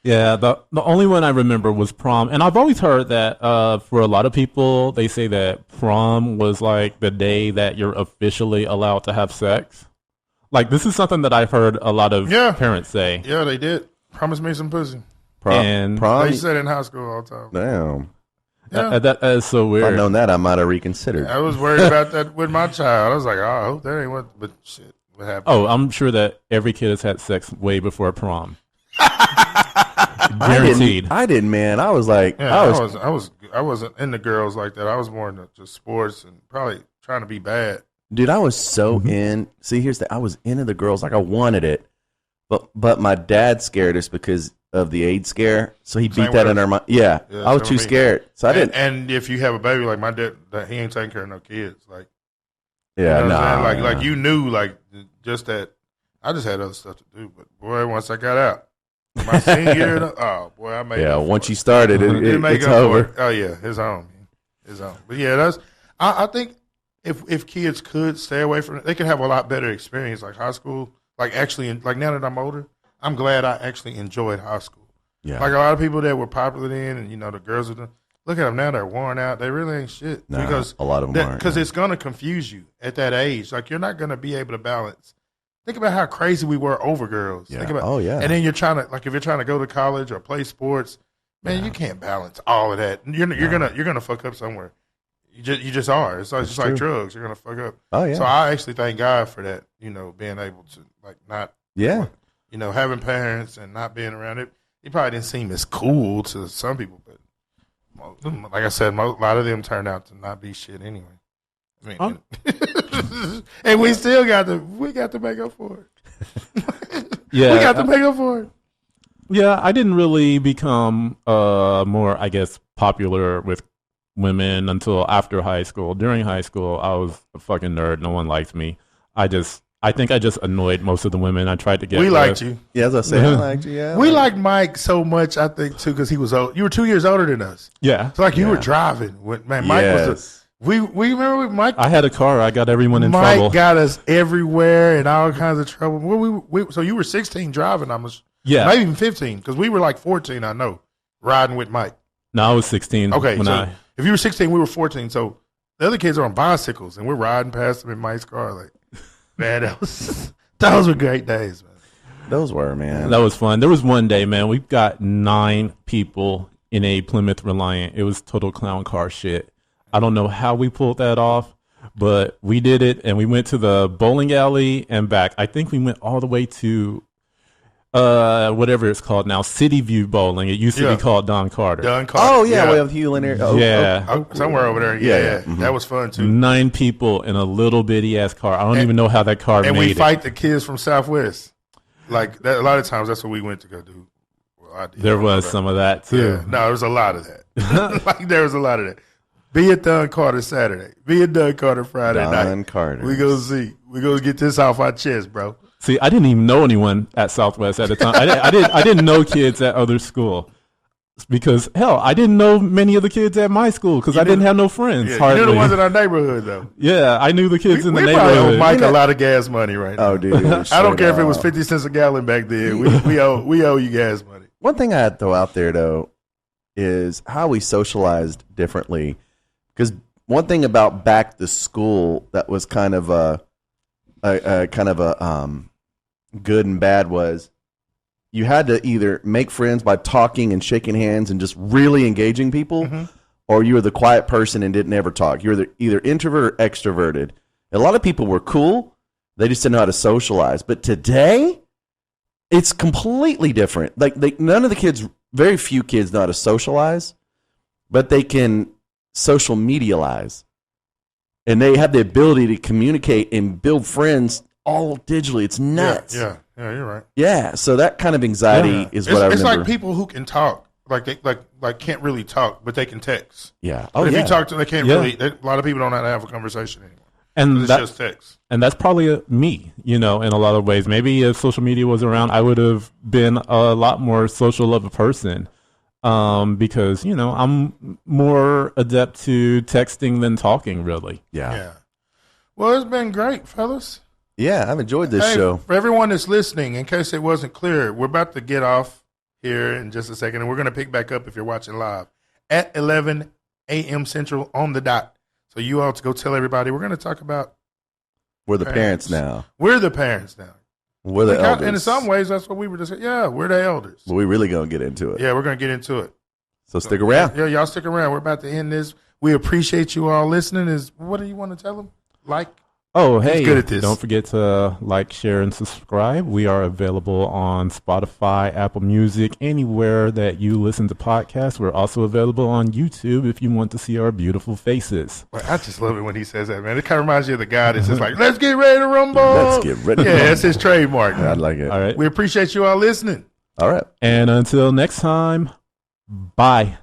Yeah, the only one I remember was prom. And I've always heard that for a lot of people, they say that prom was like the day that you're officially allowed to have sex. Like, this is something that I've heard a lot of parents say. Yeah, they did. Promise me some pussy. Prom? They said in high school all the time. Damn. Yeah. That is so weird. If I'd known that, I might have reconsidered. I was worried about that with my child. I was like, I hope that ain't what shit. What happened? Oh, I'm sure that every kid has had sex way before prom. Guaranteed. I didn't, man. I was like, I wasn't into girls like that. I was more into just sports and probably trying to be bad. Dude, I was so in. See, I was into the girls like I wanted it, but my dad scared us because of the AIDS scare, so he beat that in our mind. Yeah, I was too scared, so I didn't. And if you have a baby like my dad, he ain't taking care of no kids. Like, yeah, you know like you knew, like just that. I just had other stuff to do, but boy, once I got out, my senior year, oh boy, I made. Yeah, once you started, it's over. Oh yeah, his own. But yeah, I think. If kids could stay away from it, they could have a lot better experience, like high school. Like actually, like now that I'm older, I'm glad I actually enjoyed high school. Yeah. Like a lot of people that were popular then, and the girls look at them now; they're worn out. They really ain't shit because a lot of them aren't. Because it's gonna confuse you at that age. Like you're not gonna be able to balance. Think about how crazy we were over girls. Yeah. Think about, and then you're trying to if you're trying to go to college or play sports, man, you can't balance all of that. You're gonna fuck up somewhere. You just are. It's just like drugs. You're gonna fuck up. Oh yeah. So I actually thank God for that. Being able to not. Yeah. Having parents and not being around it. It probably didn't seem as cool to some people, but like I said, a lot of them turned out to not be shit anyway. I mean, and we still got to make up for it. Yeah, we got to make up for it. Yeah, I didn't really become more, I guess, popular with women until after high school. During high school, I was a fucking nerd. No one liked me. I think I just annoyed most of the women I tried to get. We liked you. Yeah, as I said, I liked you. Yeah, we liked Mike so much, I think, too, because he was old. You were 2 years older than us. Yeah. So, you were driving. Mike was we remember with Mike. I had a car. I got everyone in trouble. Mike got us everywhere in all kinds of trouble. So you were 16 driving, maybe even 15, because we were like 14, I know, riding with Mike. No, I was 16. Okay, if you were 16, we were 14. So the other kids are on bicycles, and we're riding past them in Mike's car. Like, man, those were great days, man. Those were, man. That was fun. There was one day, man, we got 9 people in a Plymouth Reliant. It was total clown car shit. I don't know how we pulled that off, but we did it, and we went to the bowling alley and back. I think we went all the way to whatever it's called now, City View Bowling. It used to be called Don Carter. Oh, yeah, we have Hewlin there. Somewhere over there. Yeah. Mm-hmm. That was fun, too. 9 people in a little bitty-ass car. I don't even know how that car made it. And we fight the kids from Southwest. Like, a lot of times, that's what we went to go do. Well, there was some of that, too. Yeah. No, there was a lot of that. There was a lot of that. Be at Don Carter Saturday. Be at Don Carter Friday night. Don Carter. We gonna see. We gonna get this off our chest, bro. See, I didn't even know anyone at Southwest at the time. I didn't know kids at other school because hell, I didn't know many of the kids at my school because I didn't have no friends. Yeah, you knew the ones in our neighborhood though. Yeah, I knew the kids in the neighborhood. We probably owe Mike a lot of gas money right now. Oh, dude, I don't care if it was 50 cents a gallon back then. We owe you gas money. One thing I had to throw out there though is how we socialized differently. Because one thing about back to school that was kind of a good and bad was you had to either make friends by talking and shaking hands and just really engaging people, or you were the quiet person and didn't ever talk. You were either introvert or extroverted. A lot of people were cool. They just didn't know how to socialize. But today, it's completely different. Like none of the kids, very few kids know how to socialize, but they can social medialize. And they have the ability to communicate and build friends all digitally. It's nuts. Yeah, you're right. Yeah, so that kind of anxiety is what I remember. It's like people who can talk, they can't really talk, but they can text. Yeah. But if you talk to them, they can't really. A lot of people don't know how to have a conversation anymore. And it's just text. And that's probably me, in a lot of ways. Maybe if social media was around, I would have been a lot more social of a person. because I'm more adept to texting than talking, really. Yeah. Well, it's been great, fellas. Yeah, I've enjoyed this show. For everyone that's listening, in case it wasn't clear, we're about to get off here in just a second, and we're going to pick back up if you're watching live at 11 a.m. Central on the dot. So you all to go tell everybody. We're going to talk about we're the parents now. We're the parents now. We're the elders. And in some ways, that's what we were just saying. Yeah, we're the elders. But we really going to get into it. Yeah, we're going to get into it. So stick around. Yeah, y'all stick around. We're about to end this. We appreciate you all listening. What do you want to tell them? Like? Oh, hey, good at this. Don't forget to like, share, and subscribe. We are available on Spotify, Apple Music, anywhere that you listen to podcasts. We're also available on YouTube if you want to see our beautiful faces. Well, I just love it when he says that, man. It kind of reminds you of the guy that's just like, let's get ready to rumble. Let's get ready to rumble. Yeah, that's his trademark. I like it. All right. We appreciate you all listening. All right. And until next time, bye.